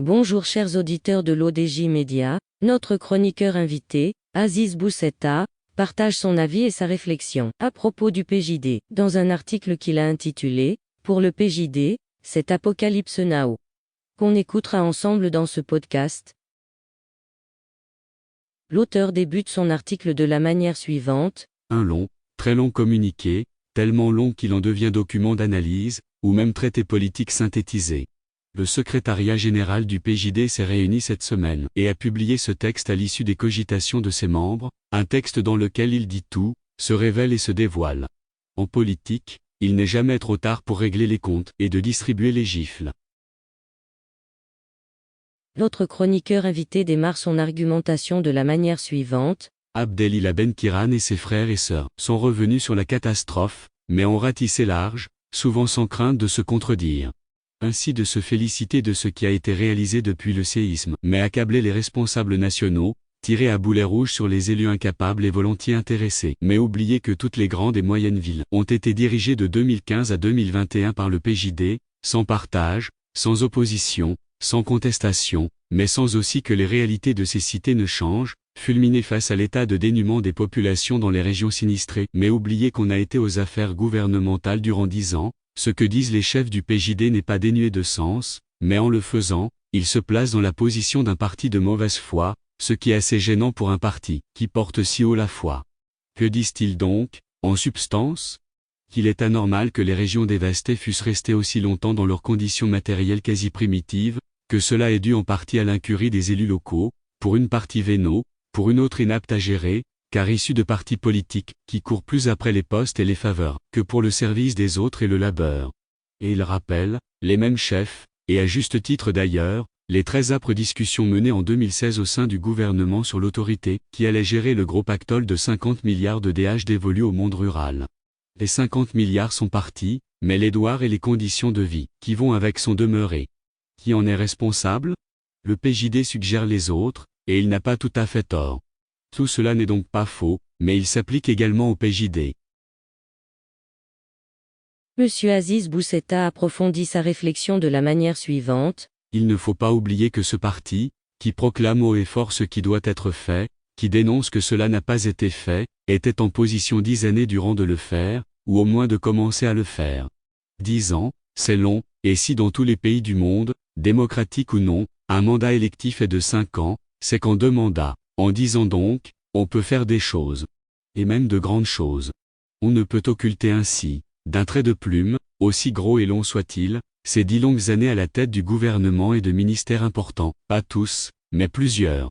Bonjour chers auditeurs de l'ODJ Média, notre chroniqueur invité, Aziz Boussetta, partage son avis et sa réflexion à propos du PJD, dans un article qu'il a intitulé « Pour le PJD, c'est Apocalypse Now », qu'on écoutera ensemble dans ce podcast. L'auteur débute son article de la manière suivante. Un long, très long communiqué, tellement long qu'il en devient document d'analyse, ou même traité politique synthétisé. Le secrétariat général du PJD s'est réuni cette semaine et a publié ce texte à l'issue des cogitations de ses membres, un texte dans lequel il dit tout, se révèle et se dévoile. En politique, il n'est jamais trop tard pour régler les comptes et de distribuer les gifles. L'autre chroniqueur invité démarre son argumentation de la manière suivante. Abdelila Benkiran et ses frères et sœurs sont revenus sur la catastrophe, mais ont ratissé large, souvent sans crainte de se contredire. Ainsi de se féliciter de ce qui a été réalisé depuis le séisme, mais accabler les responsables nationaux, tirer à boulet rouge sur les élus incapables et volontiers intéressés, mais oublier que toutes les grandes et moyennes villes ont été dirigées de 2015 à 2021 par le PJD, sans partage, sans opposition, sans contestation, mais sans aussi que les réalités de ces cités ne changent, fulminer face à l'état de dénuement des populations dans les régions sinistrées, mais oublier qu'on a été aux affaires gouvernementales durant 10 ans, ce que disent les chefs du PJD n'est pas dénué de sens, mais en le faisant, ils se placent dans la position d'un parti de mauvaise foi, ce qui est assez gênant pour un parti qui porte si haut la foi. Que disent-ils donc, en substance ? Qu'il est anormal que les régions dévastées fussent restées aussi longtemps dans leurs conditions matérielles quasi primitives, que cela est dû en partie à l'incurie des élus locaux, pour une partie vénaux, pour une autre inapte à gérer, car issus de partis politiques, qui courent plus après les postes et les faveurs, que pour le service des autres et le labeur. Et il rappelle, les mêmes chefs, et à juste titre d'ailleurs, les très âpres discussions menées en 2016 au sein du gouvernement sur l'autorité, qui allait gérer le gros pactole de 50 milliards de DH dévolus au monde rural. Les 50 milliards sont partis, mais les douars et les conditions de vie, qui vont avec sont demeurés. Qui en est responsable ? Le PJD suggère les autres, et il n'a pas tout à fait tort. Tout cela n'est donc pas faux, mais il s'applique également au PJD. Monsieur Aziz Boussetta approfondit sa réflexion de la manière suivante. Il ne faut pas oublier que ce parti, qui proclame haut et fort ce qui doit être fait, qui dénonce que cela n'a pas été fait, était en position 10 années durant de le faire, ou au moins de commencer à le faire. 10 ans, c'est long, et si dans tous les pays du monde, démocratiques ou non, un mandat électif est de 5 ans, c'est qu'en 2 mandats, en 10 ans donc, on peut faire des choses. Et même de grandes choses. On ne peut occulter ainsi, d'un trait de plume, aussi gros et long soit-il, ces 10 longues années à la tête du gouvernement et de ministères importants, pas tous, mais plusieurs.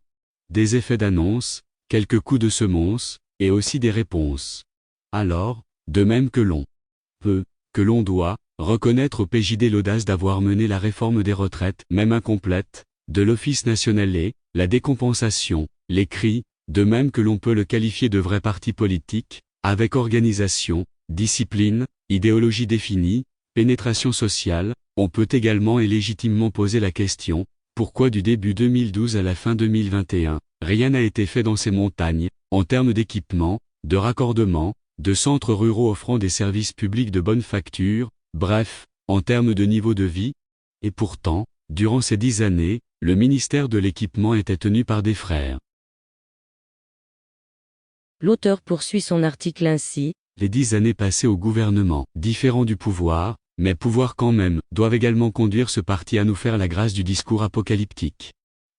Des effets d'annonce, quelques coups de semonce, et aussi des réponses. Alors, de même que l'on doit, reconnaître au PJD l'audace d'avoir mené la réforme des retraites, même incomplète, de l'Office national et, la décompensation, les cris, de même que l'on peut le qualifier de vrai parti politique, avec organisation, discipline, idéologie définie, pénétration sociale, on peut également et légitimement poser la question, pourquoi du début 2012 à la fin 2021, rien n'a été fait dans ces montagnes, en termes d'équipement, de raccordement, de centres ruraux offrant des services publics de bonne facture, bref, en termes de niveau de vie? Et pourtant, durant ces 10 années, le ministère de l'Équipement était tenu par des frères. L'auteur poursuit son article ainsi. Les 10 années passées au gouvernement, différent du pouvoir, mais pouvoir quand même, doivent également conduire ce parti à nous faire la grâce du discours apocalyptique.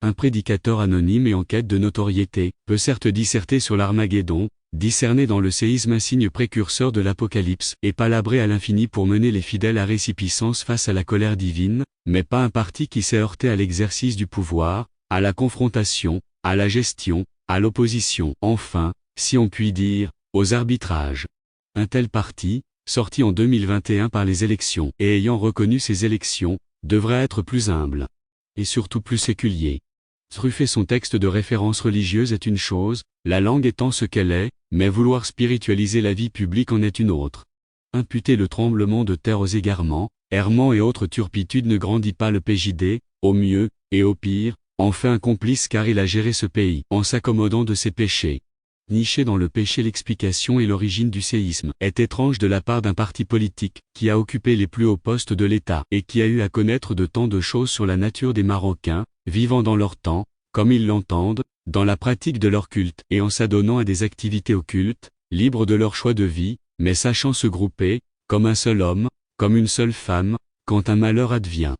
Un prédicateur anonyme et en quête de notoriété, peut certes disserter sur l'Armageddon, discerner dans le séisme un signe précurseur de l'apocalypse, et palabrer à l'infini pour mener les fidèles à résipiscence face à la colère divine, mais pas un parti qui s'est heurté à l'exercice du pouvoir, à la confrontation, à la gestion, à l'opposition, enfin, si on peut dire, aux arbitrages. Un tel parti, sorti en 2021 par les élections, et ayant reconnu ces élections, devrait être plus humble. Et surtout plus séculier. Truffer son texte de référence religieuse est une chose, la langue étant ce qu'elle est, mais vouloir spiritualiser la vie publique en est une autre. Imputer le tremblement de terre aux égarements, errements et autres turpitudes ne grandit pas le PJD, au mieux, et au pire, en fait un complice car il a géré ce pays, en s'accommodant de ses péchés. Nicher dans le péché l'explication et l'origine du séisme est étrange de la part d'un parti politique qui a occupé les plus hauts postes de l'État et qui a eu à connaître de tant de choses sur la nature des Marocains, vivant dans leur temps, comme ils l'entendent, dans la pratique de leur culte et en s'adonnant à des activités occultes, libres de leur choix de vie, mais sachant se grouper, comme un seul homme, comme une seule femme, quand un malheur advient.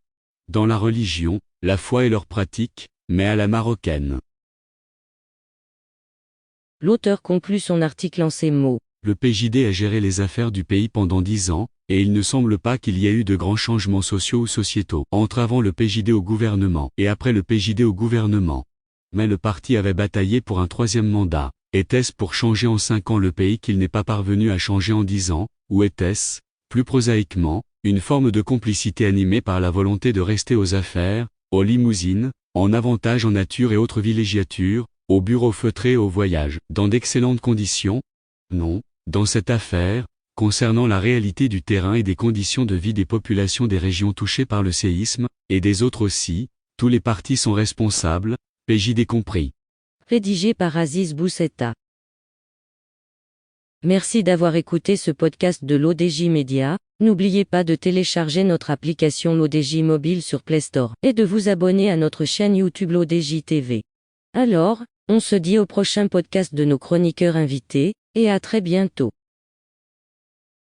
Dans la religion, la foi est leur pratique, mais à la marocaine. L'auteur conclut son article en ces mots. Le PJD a géré les affaires du pays pendant 10 ans, et il ne semble pas qu'il y ait eu de grands changements sociaux ou sociétaux entre avant le PJD au gouvernement et après le PJD au gouvernement. Mais le parti avait bataillé pour un 3e mandat. Était-ce pour changer en 5 ans le pays qu'il n'est pas parvenu à changer en 10 ans, ou était-ce, plus prosaïquement, une forme de complicité animée par la volonté de rester aux affaires, aux limousines, en avantages en nature et autres villégiatures, aux bureaux feutrés et aux voyages, dans d'excellentes conditions? Non, dans cette affaire, concernant la réalité du terrain et des conditions de vie des populations des régions touchées par le séisme, et des autres aussi, tous les partis sont responsables, PJD compris. Rédigé par Aziz Boussetta. Merci d'avoir écouté ce podcast de l'ODJ Média. N'oubliez pas de télécharger notre application l'ODJ Mobile sur Play Store et de vous abonner à notre chaîne YouTube l'ODJ TV. Alors, on se dit au prochain podcast de nos chroniqueurs invités, et à très bientôt.